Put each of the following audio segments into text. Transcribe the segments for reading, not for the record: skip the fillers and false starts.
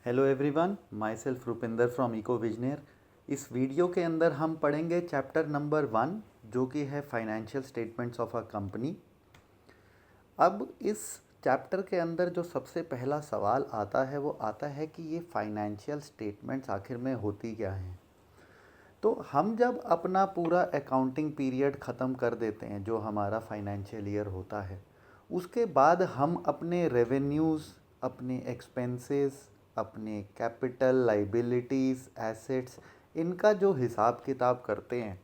Hello everyone, myself Rupinder from Eco Visioner. इस video के अंदर हम पढ़ेंगे चैप्टर नंबर 1 जो कि है financial statements of a company. अब इस चैप्टर के अंदर जो सबसे पहला सवाल आता है वो आता है कि ये फाइनेंशियल स्टेटमेंट्स आखिर में होती क्या हैं। तो हम जब अपना पूरा अकाउंटिंग पीरियड ख़त्म कर देते हैं, जो हमारा फाइनेंशियल ईयर होता है, उसके बाद हम अपने रेवेन्यूज़, अपने एक्सपेंसेस, अपने कैपिटल, लाइबिलिटीज़, एसेट्स, इनका जो हिसाब किताब करते हैं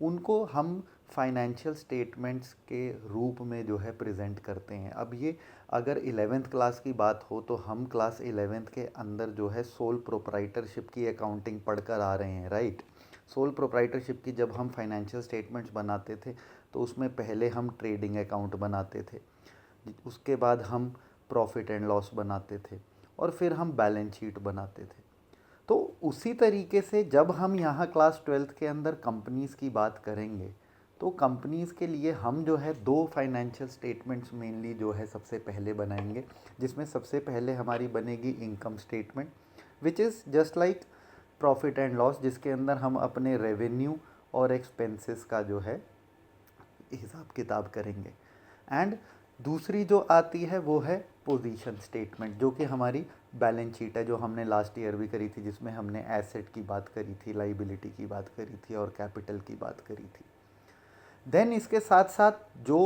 उनको हम फाइनेंशियल स्टेटमेंट्स के रूप में जो है प्रेजेंट करते हैं। अब ये अगर 11th क्लास की बात हो तो हम क्लास 11th के अंदर जो है सोल प्रोप्राइटरशिप की अकाउंटिंग पढ़कर आ रहे हैं, राइट। सोल प्रोप्राइटरशिप की जब हम फाइनेंशियल स्टेटमेंट्स बनाते थे तो उसमें पहले हम ट्रेडिंग अकाउंट बनाते थे, उसके बाद हम प्रॉफिट एंड लॉस बनाते थे और फिर हम बैलेंस शीट बनाते थे। तो उसी तरीके से जब हम यहाँ क्लास 12th के अंदर कंपनीज़ की बात करेंगे तो कंपनीज़ के लिए हम जो है 2 फाइनेंशियल स्टेटमेंट्स मेनली जो है सबसे पहले बनाएंगे, जिसमें सबसे पहले हमारी बनेगी income statement which is just like profit and loss, जिसके अंदर हम अपने रेवेन्यू और एक्सपेंसेस का जो है हिसाब किताब करेंगे। एंड दूसरी जो आती है वो है पोजीशन स्टेटमेंट, जो कि हमारी बैलेंस शीट है, जो हमने लास्ट ईयर भी करी थी, जिसमें हमने एसेट की बात करी थी, लाइबिलिटी की बात करी थी और कैपिटल की बात करी थी। देन इसके साथ साथ जो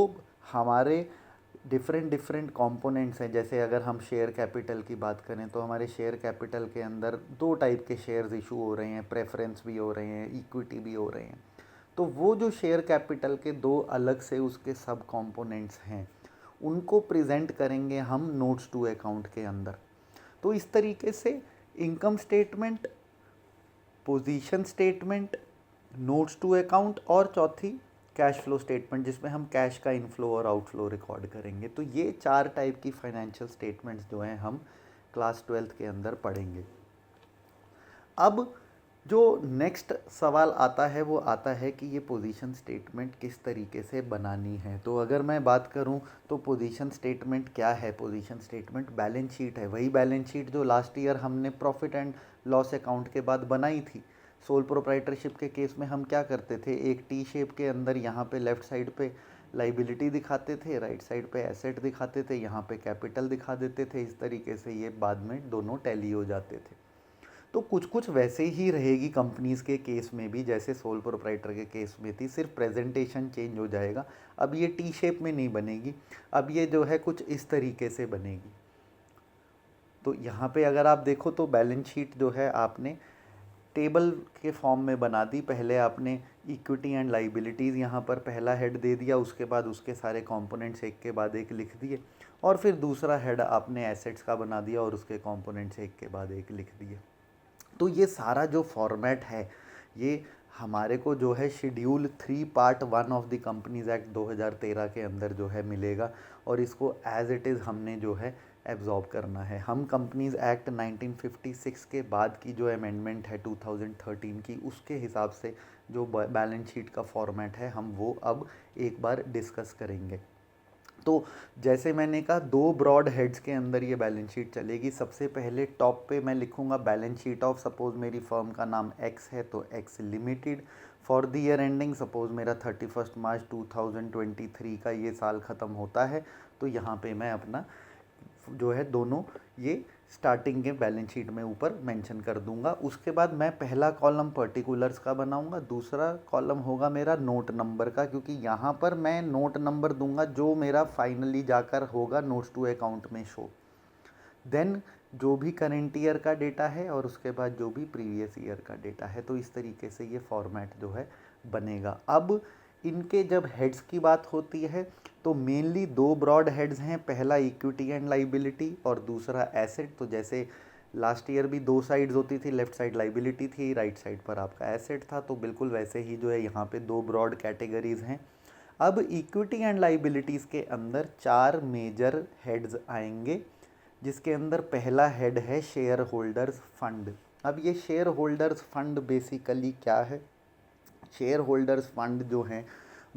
हमारे डिफरेंट डिफरेंट कंपोनेंट्स हैं, जैसे अगर हम शेयर कैपिटल की बात करें तो हमारे शेयर कैपिटल के अंदर 2 टाइप के शेयर्स इशू हो रहे हैं, प्रेफरेंस भी हो रहे हैं, इक्विटी भी हो रहे हैं। तो वो जो शेयर कैपिटल के 2 अलग से उसके सब कंपोनेंट्स हैं उनको प्रेजेंट करेंगे हम नोट्स टू अकाउंट के अंदर। तो इस तरीके से income statement, position statement, notes to account और चौथी कैश फ्लो स्टेटमेंट, जिसमें हम कैश का इनफ्लो और आउटफ्लो रिकॉर्ड करेंगे। तो ये 4 टाइप की फाइनेंशियल स्टेटमेंट्स जो हैं हम क्लास 12th के अंदर पढ़ेंगे। अब जो नेक्स्ट सवाल आता है वो आता है कि ये पोजीशन स्टेटमेंट किस तरीके से बनानी है। तो अगर मैं बात करूं तो पोजीशन स्टेटमेंट क्या है? पोजीशन स्टेटमेंट बैलेंस शीट है, वही बैलेंस शीट जो लास्ट ईयर हमने प्रॉफिट एंड लॉस अकाउंट के बाद बनाई थी। सोल प्रोप्राइटरशिप के केस में हम क्या करते थे, एक टी शेप के अंदर यहाँ पे लेफ़्ट साइड पे लाइबिलिटी दिखाते थे, राइट साइड पे एसेट दिखाते थे, यहाँ पे कैपिटल दिखा देते थे। इस तरीके से ये बाद में दोनों टैली हो जाते थे। तो कुछ कुछ वैसे ही रहेगी कंपनीज़ के केस में भी, जैसे सोल प्रोप्राइटर के केस में थी, सिर्फ प्रेजेंटेशन चेंज हो जाएगा। अब ये टी शेप में नहीं बनेगी, अब ये जो है कुछ इस तरीके से बनेगी। तो यहाँ पे अगर आप देखो तो बैलेंस शीट जो है आपने टेबल के फॉर्म में बना दी। पहले आपने इक्विटी एंड लाइबिलिटीज़ यहाँ पर पहला हेड दे दिया, उसके बाद उसके सारे कंपोनेंट्स एक के बाद एक लिख दिए, और फिर दूसरा हेड आपने एसेट्स का बना दिया और उसके कंपोनेंट्स एक के बाद एक लिख दिए। तो ये सारा जो फॉर्मेट है ये हमारे को जो है schedule 3 part 1 of the companies act 2013 के अंदर जो है मिलेगा, और इसको एज इट इज़ हमने जो है एब्जॉर्ब करना है। हम कंपनीज एक्ट 1956 के बाद की जो अमेंडमेंट है 2013 की, उसके हिसाब से जो बैलेंस शीट का फॉर्मेट है हम वो अब एक बार डिस्कस करेंगे। तो जैसे मैंने कहा 2 ब्रॉड हेड्स के अंदर ये बैलेंस शीट चलेगी। सबसे पहले टॉप पे मैं लिखूंगा बैलेंस शीट ऑफ, सपोज़ मेरी फर्म का नाम एक्स है तो x limited, for the year ending, suppose मेरा 31 मार्च 2023 का ये साल ख़त्म होता है, तो यहाँ पे मैं अपना जो है दोनों ये स्टार्टिंग के बैलेंस शीट में ऊपर मेंशन कर दूंगा। उसके बाद मैं पहला कॉलम पर्टिकुलर्स का बनाऊंगा, दूसरा कॉलम होगा मेरा नोट नंबर का, क्योंकि यहाँ पर मैं नोट नंबर दूंगा जो मेरा फाइनली जाकर होगा नोट्स टू अकाउंट में शो। देन जो भी करेंट ईयर का डेटा है और उसके बाद जो भी प्रीवियस ईयर का डेटा है। तो इस तरीके से ये फॉर्मेट जो है बनेगा। अब इनके जब हेड्स की बात होती है तो मेनली 2 ब्रॉड हेड्स हैं, पहला इक्विटी एंड लाइबिलिटी और दूसरा एसेट। तो जैसे लास्ट ईयर भी 2 साइड्स होती थी, लेफ्ट साइड लाइबिलिटी थी, राइट साइड पर आपका एसेट था, तो बिल्कुल वैसे ही जो है यहाँ पे 2 ब्रॉड कैटेगरीज हैं। अब इक्विटी एंड लाइबिलिटीज़ के अंदर 4 मेजर हेड्स आएंगे, जिसके अंदर पहला हेड है शेयर होल्डर्स फंड। अब ये शेयर होल्डर्स फंड बेसिकली क्या है? शेयर होल्डर्स फंड जो हैं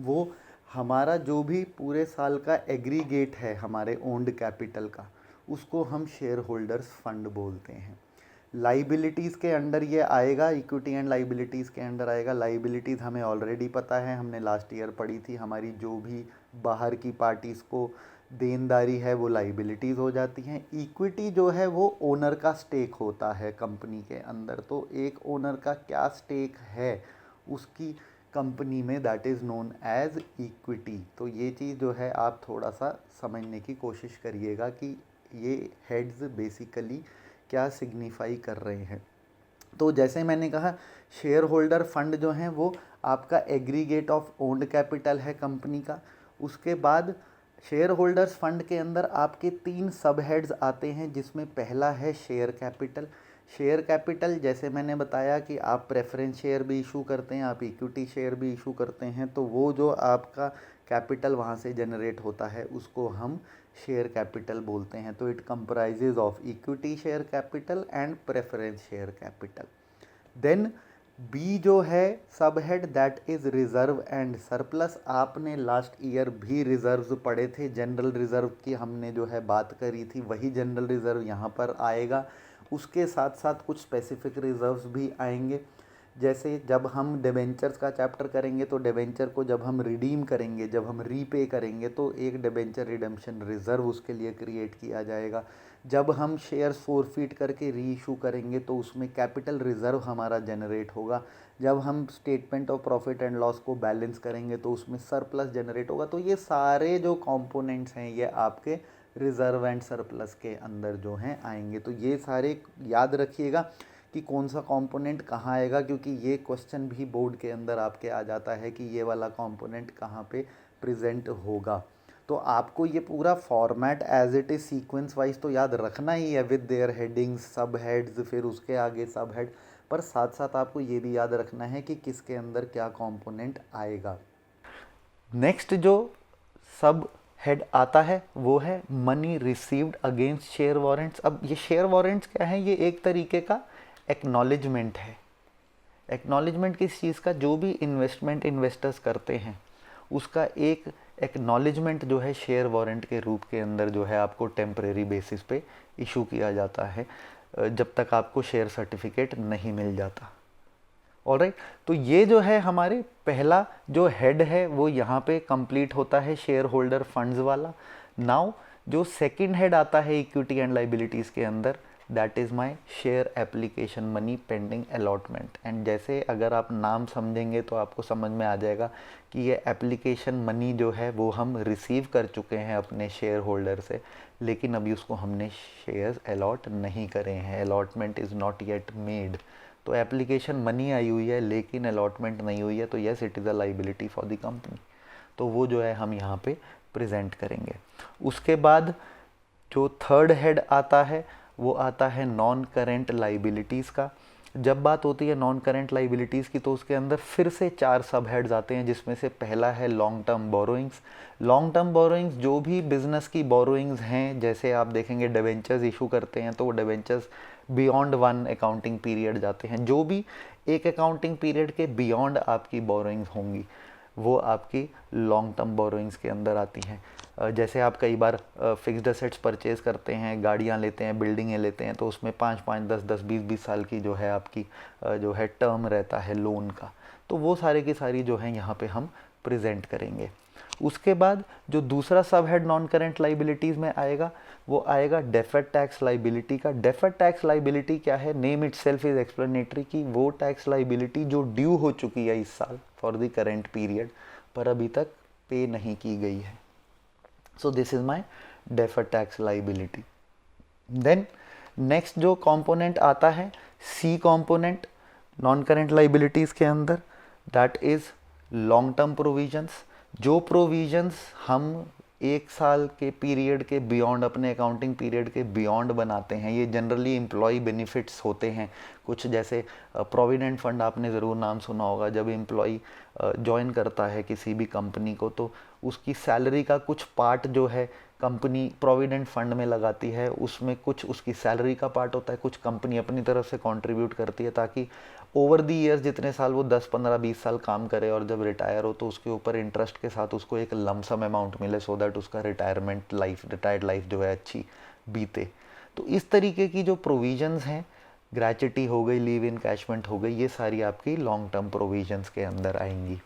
वो हमारा जो भी पूरे साल का एग्रीगेट है हमारे ओन्ड कैपिटल का, उसको हम शेयर होल्डर्स फंड बोलते हैं। लाइबिलिटीज़ के अंडर ये आएगा, इक्विटी एंड लाइबिलिटीज़ के अंडर आएगा। लाइबिलिटीज़ हमें ऑलरेडी पता है, हमने लास्ट ईयर पढ़ी थी, हमारी जो भी बाहर की पार्टीज़ को देनदारी है वो लाइबिलिटीज़ हो जाती हैं। इक्विटी जो है वो ओनर का स्टेक होता है कंपनी के अंदर, तो एक ओनर का क्या स्टेक है उसकी कंपनी में, that is known as equity. तो ये चीज़ जो है आप थोड़ा सा समझने की कोशिश करिएगा कि ये हेड्स बेसिकली क्या सिग्निफाई कर रहे हैं। तो जैसे मैंने कहा, शेयर होल्डर फंड जो हैं वो आपका एग्रीगेट ऑफ ओन्ड कैपिटल है कंपनी का। उसके बाद शेयर होल्डर्स फंड के अंदर आपके 3 सब हेड्स आते हैं, जिसमें पहला है शेयर कैपिटल। शेयर कैपिटल जैसे मैंने बताया कि आप प्रेफरेंस शेयर भी इशू करते हैं, आप इक्विटी शेयर भी इशू करते हैं, तो वो जो आपका कैपिटल वहाँ से जनरेट होता है उसको हम शेयर कैपिटल बोलते हैं। तो it comprises of equity share capital and preference share capital. Then B जो है sub head, that is reserve and surplus. आपने लास्ट ईयर भी रिज़र्व्स पढ़े थे, जनरल रिज़र्व की हमने जो है बात करी थी, वही जनरल रिज़र्व यहाँ पर आएगा। उसके साथ साथ कुछ स्पेसिफिक रिज़र्व्स भी आएंगे। जैसे जब हम डिबेंचर्स का चैप्टर करेंगे तो डिबेंचर को जब हम रिडीम करेंगे, जब हम रीपे करेंगे, तो एक डिबेंचर रिडेम्पशन रिज़र्व उसके लिए क्रिएट किया जाएगा। जब हम शेयर्स फोरफीट करके री इशू करेंगे तो उसमें कैपिटल रिज़र्व हमारा जनरेट होगा। जब हम statement of profit and loss को बैलेंस करेंगे तो उसमें सरप्लस जनरेट होगा। तो ये सारे जो कंपोनेंट्स हैं ये आपके रिज़र्व एंड सरप्लस के अंदर जो हैं आएंगे। तो ये सारे याद रखिएगा कि कौन सा कंपोनेंट कहाँ आएगा, क्योंकि ये क्वेश्चन भी बोर्ड के अंदर आपके आ जाता है कि ये वाला कंपोनेंट कहाँ पे प्रेजेंट होगा। तो आपको ये पूरा format as it is sequence wise तो याद रखना ही है, with their headings, sub heads, फिर उसके आगे सब हेड, पर साथ साथ आपको ये भी याद रखना है कि किसके अंदर क्या कंपोनेंट आएगा। नेक्स्ट जो सब हेड आता है वो है money received against share warrants. अब ये शेयर वारंट्स क्या है, ये एक तरीके का एक्नॉलेजमेंट है। एक्नॉलेजमेंट किस चीज़ का, जो भी इन्वेस्टमेंट इन्वेस्टर्स करते हैं उसका एक एक्नॉलेजमेंट जो है शेयर वारंट के रूप के अंदर जो है आपको टेम्परेरी बेसिस पे इशू किया जाता है, जब तक आपको शेयर सर्टिफिकेट नहीं मिल जाता। ऑलराइट, तो ये जो है हमारे पहला जो हेड है वो यहाँ पे कंप्लीट होता है शेयर होल्डर फंड्स वाला। नाउ जो सेकंड हेड आता है इक्विटी एंड लाइबिलिटीज़ के अंदर, that is my share application money pending allotment. And जैसे अगर आप नाम समझेंगे तो आपको समझ में आ जाएगा कि ये एप्लीकेशन मनी जो है वो हम रिसीव कर चुके हैं अपने शेयर होल्डर से, लेकिन अभी उसको हमने शेयर्स अलॉट नहीं करे हैं, allotment is not yet made. तो एप्लीकेशन मनी आई हुई है लेकिन अलॉटमेंट नहीं हुई है, तो yes it is a liability for the company. तो वो जो है हम यहाँ पे प्रेजेंट करेंगे। उसके बाद जो थर्ड हेड आता है वो आता है नॉन करेंट लाइबिलिटीज़ का। जब बात होती है नॉन करेंट लाइबिलिटीज़ की तो उसके अंदर फिर से 4 सब हेड्स आते हैं, जिसमें से पहला है long term borrowings. Long term borrowings जो भी बिजनेस की बोरोइंग्स हैं, जैसे आप देखेंगे डिबेंचर्स इशू करते हैं तो वो डिबेंचर्स बियॉन्ड 1 अकाउंटिंग पीरियड जाते हैं। जो भी एक अकाउंटिंग पीरियड के बियॉन्ड आपकी बोरोइंग्स होंगी वो आपकी लॉन्ग टर्म बोरोइंग्स के अंदर आती हैं। जैसे आप कई बार फिक्स्ड असेट्स परचेज करते हैं, गाड़ियाँ लेते हैं, बिल्डिंगें लेते हैं, तो उसमें 5-5, 10-10, 20-20 साल की जो है आपकी जो है टर्म रहता है लोन का। तो वो सारे की सारी जो है यहाँ पे हम प्रेजेंट करेंगे। उसके बाद जो दूसरा सब हेड नॉन करेंट लाइबिलिटीज़ में आएगा वो आएगा डेफर्ड टैक्स लाइबिलिटी का। डेफर्ड टैक्स लाइबिलिटी क्या है, नेम इटसेल्फ इज एक्सप्लेनेटरी, कि वो टैक्स लाइबिलिटी जो ड्यू हो चुकी है इस साल फॉर द करेंट पीरियड पर अभी तक पे नहीं की गई है। So this is my deferred tax liability. Then next जो component आता है C component non current liabilities के अंदर, that is long term provisions। जो provisions हम 1 साल के पीरियड के बियॉन्ड, अपने अकाउंटिंग पीरियड के बियॉन्ड बनाते हैं, ये जनरली एम्प्लॉय बेनिफिट्स होते हैं कुछ। जैसे प्रोविडेंट फंड आपने ज़रूर नाम सुना होगा। जब एम्प्लॉय ज्वाइन करता है किसी भी कंपनी को तो उसकी सैलरी का कुछ पार्ट जो है कंपनी प्रोविडेंट फंड में लगाती है, उसमें कुछ उसकी सैलरी का पार्ट होता है, कुछ कंपनी अपनी तरफ से कंट्रीब्यूट करती है, ताकि ओवर दी ईयर्स जितने साल वो 10, 15, 20 साल काम करे और जब रिटायर हो तो उसके ऊपर इंटरेस्ट के साथ उसको एक लमसम अमाउंट मिले, सो दैट उसका रिटायर्ड लाइफ जो है अच्छी बीते। तो इस तरीके की जो प्रोविजंस हैं, ग्रेच्युटी हो गई, लीव इनकैशमेंट हो गई, ये सारी आपकी लॉन्ग टर्म प्रोविजंस के अंदर आएंगी।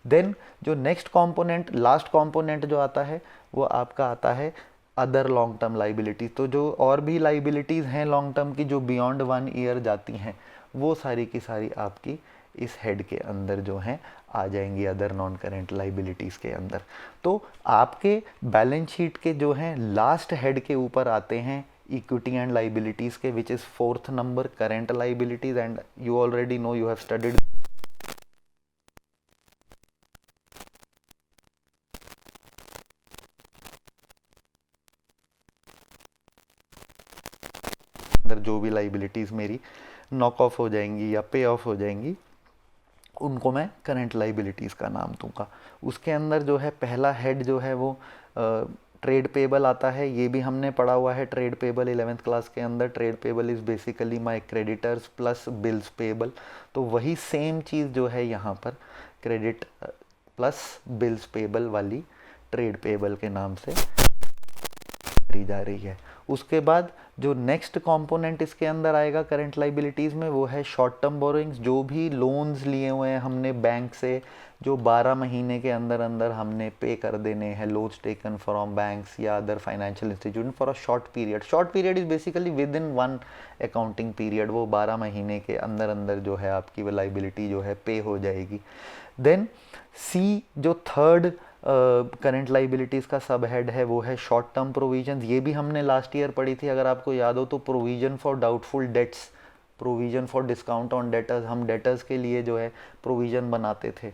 देन जो नेक्स्ट कंपोनेंट, लास्ट कंपोनेंट जो आता है वो आपका आता है अदर लॉन्ग टर्म लाइबिलिटीज़। तो जो और भी लाइबिलिटीज़ हैं लॉन्ग टर्म की जो बियॉन्ड 1 ईयर जाती हैं, वो सारी की सारी आपकी इस हेड के अंदर जो हैं आ जाएंगी, अदर नॉन करेंट लाइबिलिटीज़ के अंदर। तो आपके बैलेंस शीट के जो हैं लास्ट हेड के ऊपर आते हैं इक्विटी एंड लाइबिलिटीज़ के, which is 4th number current liabilities. And you already know, you have studied अंदर जो भी लाइबिलिटीज़ मेरी नॉक ऑफ हो जाएंगी या पे ऑफ हो जाएंगी, उनको मैं करंट लाइबिलिटीज़ का नाम दूंगा। उसके अंदर जो है पहला हेड जो है वो ट्रेड पेबल आता है। ये भी हमने पढ़ा हुआ है ट्रेड पेबल 11th क्लास के अंदर। Trade payable is basically my creditors plus bills payable. तो वही सेम चीज़ जो है यहाँ पर क्रेडिट प्लस बिल्स पेबल वाली ट्रेड पेबल के नाम से करी जा रही है। उसके बाद जो नेक्स्ट कंपोनेंट इसके अंदर आएगा करंट लाइबिलिटीज़ में, वो है शॉर्ट टर्म बोरोइंग्स। जो भी लोन्स लिए हुए हैं हमने बैंक से, जो 12 महीने के अंदर अंदर हमने पे कर देने हैं, लोन्स टेकन फ्रॉम बैंक्स या other financial institution for a short period. Short period is basically with in 1 accounting period. वो 12 महीने के अंदर अंदर जो है आपकी वो लाइबिलिटी जो है पे हो जाएगी। देन सी जो थर्ड करंट लाइबिलिटीज़ का सब हेड है वो है शॉर्ट टर्म प्रोविजंस। ये भी हमने लास्ट ईयर पढ़ी थी, अगर आपको याद हो तो। Provision for doubtful debts, provision for discount on debtors, हम डेटर्स के लिए जो है प्रोविजन बनाते थे,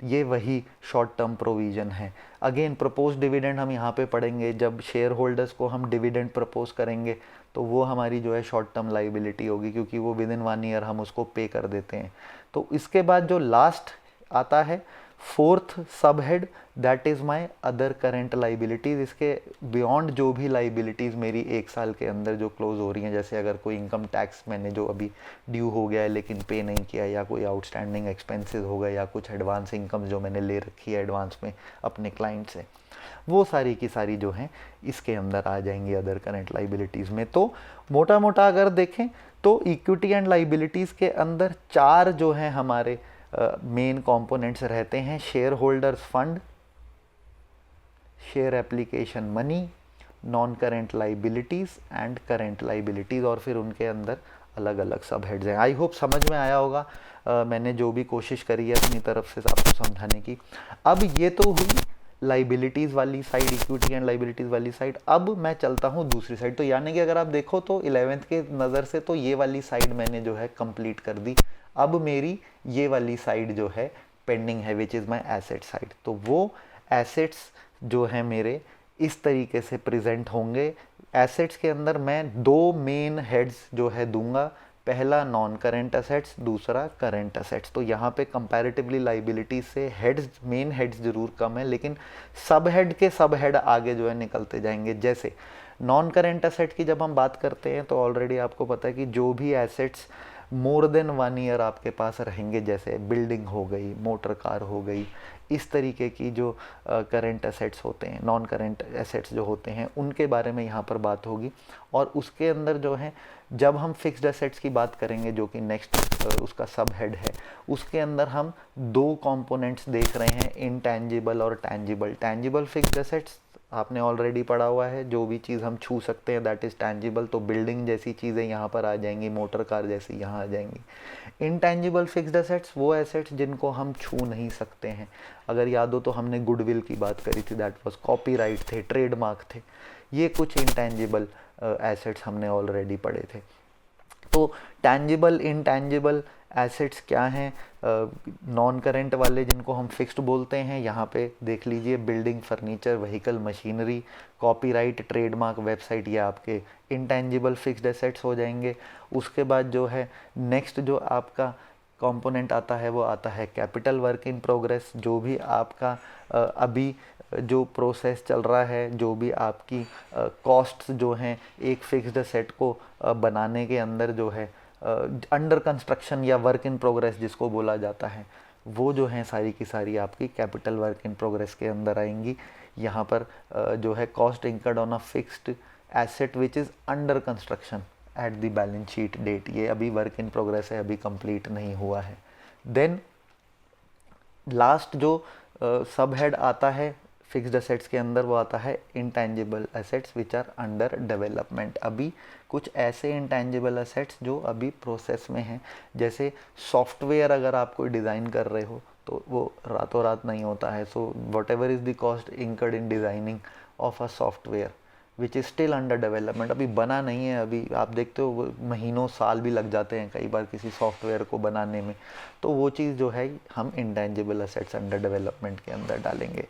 ये वही शॉर्ट टर्म प्रोविजन है। अगेन प्रपोज डिविडेंड हम यहाँ पे पढ़ेंगे, जब शेयर होल्डर्स को हम डिविडेंड प्रपोज करेंगे तो वो हमारी जो है शॉर्ट टर्म लाइबिलिटी होगी, क्योंकि वो विद इन 1 ईयर हम उसको पे कर देते हैं। तो इसके बाद जो लास्ट आता है 4th सब head, that is my other current liabilities. इसके बियॉन्ड जो भी लाइबिलिटीज़ मेरी 1 साल के अंदर जो क्लोज हो रही हैं, जैसे अगर कोई इनकम टैक्स मैंने जो अभी ड्यू हो गया है लेकिन पे नहीं किया, या कोई आउटस्टैंडिंग एक्सपेंसेस हो गए, या कुछ एडवांस इनकम जो मैंने ले रखी है एडवांस में अपने क्लाइंट से, वो सारी की सारी जो हैं इसके अंदर आ जाएंगी अदर करेंट लाइबिलिटीज़ में। तो मोटा मोटा अगर देखें तो इक्विटी एंड लाइबिलिटीज़ के अंदर 4 जो हैं हमारे मेन कंपोनेंट्स रहते हैं। Share holders fund, share application money, non current liabilities and current liabilities, और फिर उनके अंदर अलग अलग सब हेड्स हैं। आई होप समझ में आया होगा। मैंने जो भी कोशिश करी है अपनी तरफ से आपको समझाने की। अब ये तो हुई लाइबिलिटीज़ वाली साइड, इक्विटी एंड लाइबिलिटीज़ वाली साइड। अब मैं चलता हूँ दूसरी साइड। तो यानी कि अगर आप देखो तो 11th के नज़र से तो ये वाली साइड मैंने जो है कंप्लीट कर दी। अब मेरी ये वाली साइड जो है पेंडिंग है, which is my asset side. तो वो एसेट्स जो है मेरे इस तरीके से प्रेजेंट होंगे। एसेट्स के अंदर मैं 2 मेन हेड्स जो है दूंगा, पहला नॉन करेंट एसेट्स, दूसरा करेंट एसेट्स। तो यहाँ पे कंपैरेटिवली लाइबिलिटी से हेड्स, मेन हेड्स जरूर कम है, लेकिन सब हेड के सब हेड आगे जो है निकलते जाएंगे। जैसे नॉन करेंट एसेट की जब हम बात करते हैं तो ऑलरेडी आपको पता है कि जो भी एसेट्स मोर देन 1 ईयर आपके पास रहेंगे, जैसे बिल्डिंग हो गई, मोटर कार हो गई, इस तरीके की जो करेंट एसेट्स होते हैं, नॉन करेंट एसेट्स जो होते हैं, उनके बारे में यहाँ पर बात होगी। और उसके अंदर जो है जब हम फिक्स्ड एसेट्स की बात करेंगे, जो कि नेक्स्ट उसका सब हेड है, उसके अंदर हम 2 कंपोनेंट्स देख रहे हैं, इनटैंजिबल और टैंजिबल। टैंजिबल फिक्स्ड एसेट्स आपने ऑलरेडी पढ़ा हुआ है, जो भी चीज़ हम छू सकते हैं दैट इज़ टैंजिबल। तो बिल्डिंग जैसी चीज़ें यहाँ पर आ जाएंगी, मोटर कार जैसी यहाँ आ जाएंगी। इनटैंजिबल फिक्स्ड एसेट्स वो एसेट्स जिनको हम छू नहीं सकते हैं। अगर याद हो तो हमने गुडविल की बात करी थी, दैट वाज कॉपीराइट थे, ट्रेडमार्क थे, ये कुछ इनटैंजिबल एसेट्स हमने ऑलरेडी पढ़े थे। तो टैंजिबल इनटैंजिबल एसेट्स क्या हैं? नॉन करेंट वाले जिनको हम फिक्स्ड बोलते हैं, यहाँ पे देख लीजिए, building, furniture, vehicle, machinery, copyright, trademark, website, ये आपके इनटैंजिबल फिक्स्ड एसेट्स हो जाएंगे। उसके बाद जो है नेक्स्ट जो आपका कंपोनेंट आता है वो आता है कैपिटल वर्क इन प्रोग्रेस। जो भी आपका अभी जो प्रोसेस चल रहा है, जो भी आपकी कॉस्ट्स जो हैं एक फिक्स्ड एसेट को बनाने के अंदर जो है अंडर कंस्ट्रक्शन या वर्क इन प्रोग्रेस जिसको बोला जाता है, वो जो है सारी की सारी आपकी कैपिटल वर्क इन प्रोग्रेस के अंदर आएंगी। यहाँ पर जो है cost incurred on a fixed asset which is under construction at the balance sheet date, ये अभी वर्क इन प्रोग्रेस है, अभी कंप्लीट नहीं हुआ है। देन लास्ट जो सब हेड आता है फिक्स्ड एसेट्स के अंदर, वो आता है intangible assets which are under development. अभी कुछ ऐसे इंटेंजिबल एसेट्स जो अभी प्रोसेस में हैं, जैसे सॉफ्टवेयर अगर आप कोई डिज़ाइन कर रहे हो तो वो रातों रात नहीं होता है। So what ever is the cost incurred in designing of a software which is still under development, अभी बना नहीं है, अभी आप देखते हो महीनों साल भी लग जाते हैं कई बार किसी सॉफ्टवेयर को बनाने में, तो वो चीज़ जो है हम इंटेंजिबल एसेट्स अंडर डेवलपमेंट के अंदर डालेंगे।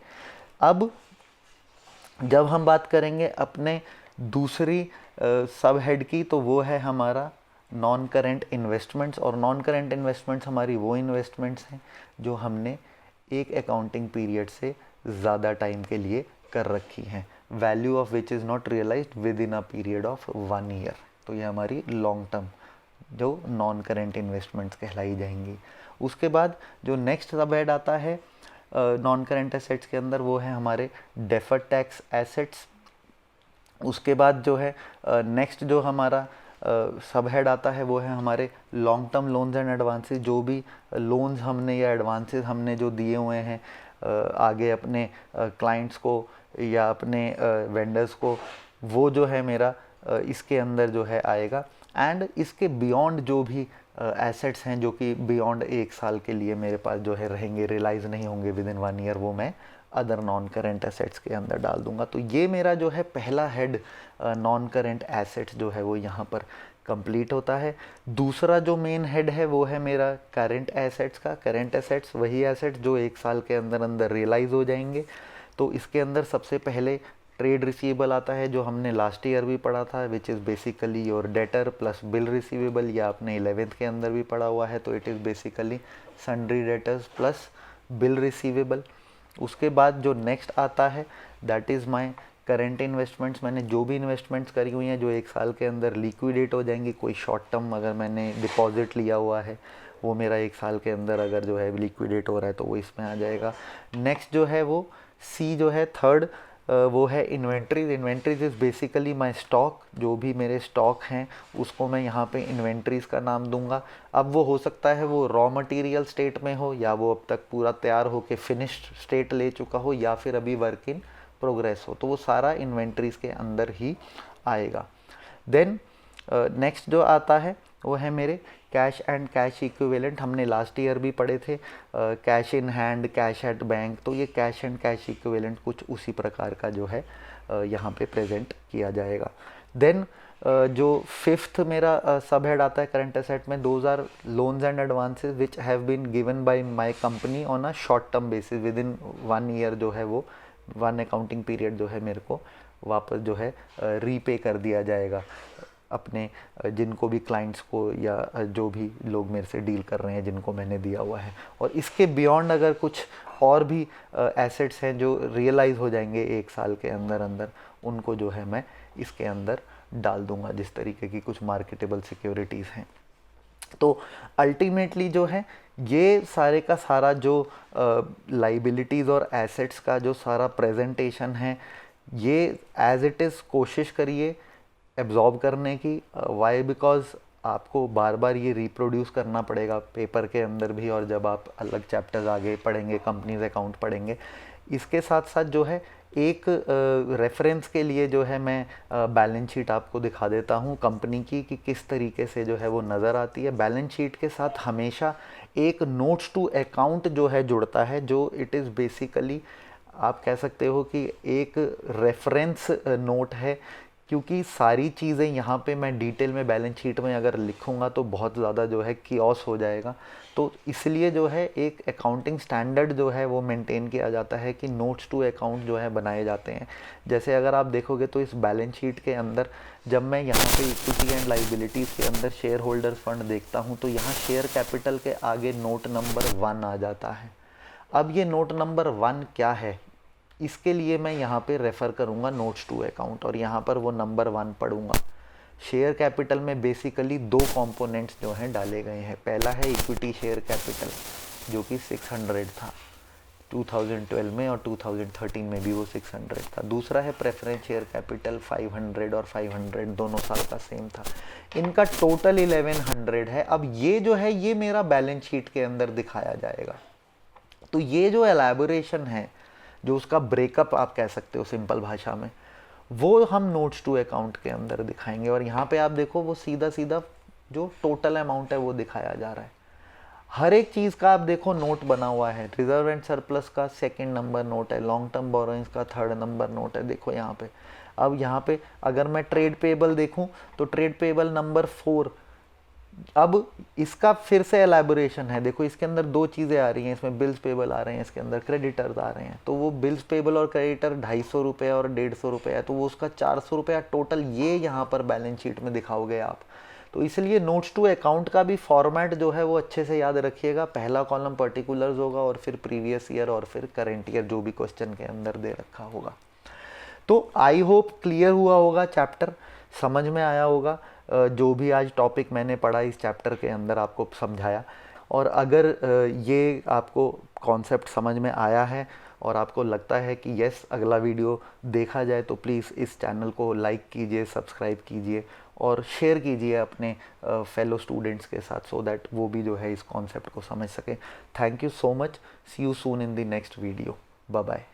अब जब हम बात करेंगे अपने दूसरी सब हेड की, तो वो है हमारा नॉन करेंट इन्वेस्टमेंट्स। और नॉन करेंट इन्वेस्टमेंट्स हमारी वो इन्वेस्टमेंट्स हैं जो हमने एक अकाउंटिंग पीरियड से ज़्यादा टाइम के लिए कर रखी हैं, value of which is not realised within a period of 1 year. तो ये हमारी लॉन्ग टर्म जो नॉन करेंट इन्वेस्टमेंट्स कहलाई जाएंगी। उसके बाद जो नेक्स्ट सब हेड आता है नॉन करेंट एसेट्स के अंदर, वो है हमारे डेफर्ड टैक्स एसेट्स। उसके बाद जो है नेक्स्ट जो हमारा सब हेड आता है वो है हमारे long term loans and advances. जो भी लोन्स हमने या एडवांसेस हमने जो दिए हुए हैं आगे अपने क्लाइंट्स को या अपने वेंडर्स को, वो जो है मेरा इसके अंदर जो है आएगा। एंड इसके बियॉन्ड जो भी एसेट्स हैं जो कि बियॉन्ड 1 साल के लिए मेरे पास जो है रहेंगे, रियलाइज़ नहीं होंगे विद इन 1 ईयर, वो मैं अदर नॉन करेंट एसेट्स के अंदर डाल दूंगा। तो ये मेरा जो है पहला हेड नॉन करेंट एसेट्स जो है वो यहाँ पर कंप्लीट होता है। दूसरा जो मेन हेड है वो है मेरा करेंट एसेट्स का। करेंट एसेट्स वही एसेट्स जो 1 साल के अंदर अंदर रियलाइज़ हो जाएंगे। तो इसके अंदर सबसे पहले ट्रेड रिसीवेबल आता है, जो हमने लास्ट ईयर भी पढ़ा था, which is basically your debtor plus bill receivable, या आपने 11th के अंदर भी पढ़ा हुआ है, तो it is basically sundry debtors plus bill receivable. उसके बाद जो नेक्स्ट आता है that is my current investments. मैंने जो भी इन्वेस्टमेंट्स करी हुई हैं जो 1 साल के अंदर लिक्विडेट हो जाएंगी, कोई शॉर्ट टर्म अगर मैंने डिपॉजिट लिया हुआ है वो मेरा 1 साल के अंदर अगर जो है लिक्विडेट हो रहा है तो वो इसमें आ जाएगा। नेक्स्ट जो है वो सी जो है थर्ड, वो है inventories. Inventories is basically my stock, जो भी मेरे स्टॉक हैं उसको मैं यहाँ पे इन्वेंट्रीज का नाम दूंगा। अब वो हो सकता है वो रॉ मटेरियल स्टेट में हो, या वो अब तक पूरा तैयार हो के फिनिश्ड स्टेट ले चुका हो, या फिर अभी वर्क इन प्रोग्रेस हो, तो वो सारा इन्वेंट्रीज के अंदर ही आएगा। देन नेक्स्ट जो आता है वो है मेरे कैश एंड कैश इक्विवेलेंट। हमने लास्ट ईयर भी पढ़े थे cash in hand, cash at bank, तो ये कैश एंड कैश इक्विवेलेंट कुछ उसी प्रकार का जो है यहाँ पे प्रेजेंट किया जाएगा। देन जो फिफ्थ मेरा सब हेड आता है करंट एसेट में, those are loans and advances which have been given by my company on a short term basis within 1 year, जो है वो 1 अकाउंटिंग पीरियड जो है मेरे को वापस जो है रीपे कर दिया जाएगा अपने जिनको भी क्लाइंट्स को या जो भी लोग मेरे से डील कर रहे हैं जिनको मैंने दिया हुआ है। और इसके बियॉन्ड अगर कुछ और भी एसेट्स हैं जो रियलाइज़ हो जाएंगे 1 साल के अंदर अंदर, उनको जो है मैं इसके अंदर डाल दूंगा, जिस तरीके की कुछ मार्केटेबल सिक्योरिटीज़ हैं। तो अल्टीमेटली जो है ये सारे का सारा जो लाइबिलिटीज़ और एसेट्स का जो सारा प्रेजेंटेशन है, ये एज इट इज़ कोशिश करिए एब्जॉर्ब करने की। वाई? बिकॉज आपको बार बार ये रिप्रोड्यूस करना पड़ेगा पेपर के अंदर भी, और जब आप अलग चैप्टर्स आगे पढ़ेंगे, कंपनीज अकाउंट पढ़ेंगे। इसके साथ साथ जो है एक रेफरेंस के लिए जो है मैं बैलेंस शीट आपको दिखा देता हूँ कंपनी की, कि किस तरीके से जो है वो नज़र आती है। बैलेंस शीट के साथ हमेशा एक नोट्स टू अकाउंट जो है जुड़ता है, जो इट इज़ बेसिकली आप कह सकते हो कि एक रेफरेंस नोट है, क्योंकि सारी चीज़ें यहाँ पे मैं डिटेल में बैलेंस शीट में अगर लिखूँगा तो बहुत ज़्यादा जो है कियोस हो जाएगा। तो इसलिए जो है एक अकाउंटिंग स्टैंडर्ड जो है वो मेंटेन किया जाता है कि नोट्स टू अकाउंट जो है बनाए जाते हैं। जैसे अगर आप देखोगे तो इस बैलेंस शीट के अंदर जब मैं यहाँ पे इक्विटी एंड लाइबिलिटीज़ के अंदर शेयर होल्डर फंड देखता हूँ, तो यहाँ शेयर कैपिटल के आगे नोट नंबर 1 आ जाता है। अब ये नोट नंबर 1 क्या है, इसके लिए मैं यहाँ पे रेफ़र करूँगा नोट्स टू अकाउंट, और यहाँ पर वो नंबर 1 पढ़ूँगा। शेयर कैपिटल में बेसिकली 2 कंपोनेंट्स जो हैं डाले गए हैं। पहला है इक्विटी शेयर कैपिटल जो कि 600 था, 2012 में, और 2013 में भी वो 600 था। दूसरा है प्रेफरेंस शेयर कैपिटल, 500 और 500 दोनों साल का सेम था। इनका टोटल 1100 है। अब ये जो है ये मेरा बैलेंस शीट के अंदर दिखाया जाएगा। तो ये जो एलैबोरेशन है, जो उसका ब्रेकअप आप कह सकते हो सिंपल भाषा में, वो हम नोट्स टू अकाउंट के अंदर दिखाएंगे। और यहाँ पे आप देखो वो सीधा सीधा जो टोटल अमाउंट है वो दिखाया जा रहा है। हर एक चीज़ का आप देखो नोट बना हुआ है। रिजर्व एंड सरप्लस का 2nd नंबर नोट है, लॉन्ग टर्म बोरोइंग्स का 3rd नंबर नोट है, देखो यहाँ पे। अब यहाँ पे अगर मैं ट्रेड पेबल देखूँ तो ट्रेड पेबल नंबर 4, अब इसका फिर से एलैबोरेशन है। देखो इसके अंदर दो चीज़ें आ रही हैं, इसमें बिल्स पेबल आ रहे हैं, इसके अंदर क्रेडिटर्स आ रहे हैं। तो वो बिल्स पेबल और क्रेडिटर 250 रुपये और 150 रुपये है, तो वो उसका 400 रुपया टोटल ये यहाँ पर बैलेंस शीट में दिखाओगे आप। तो इसलिए नोट्स टू अकाउंट का भी फॉर्मेट जो है वो अच्छे से याद रखिएगा। पहला कॉलम पर्टिकुलर्स होगा और फिर प्रीवियस ईयर और फिर करेंट ईयर जो भी क्वेश्चन के अंदर दे रखा होगा। तो आई होप क्लियर हुआ होगा, चैप्टर समझ में आया होगा। जो भी आज टॉपिक मैंने पढ़ा इस चैप्टर के अंदर आपको समझाया। और अगर ये आपको कॉन्सेप्ट समझ में आया है और आपको लगता है कि यस अगला वीडियो देखा जाए, तो प्लीज़ इस चैनल को लाइक कीजिए, सब्सक्राइब कीजिए और शेयर कीजिए अपने फेलो स्टूडेंट्स के साथ, सो दैट वो भी जो है इस कॉन्सेप्ट को समझ सकें। Thank you so much. See you soon in the next video. Bye bye.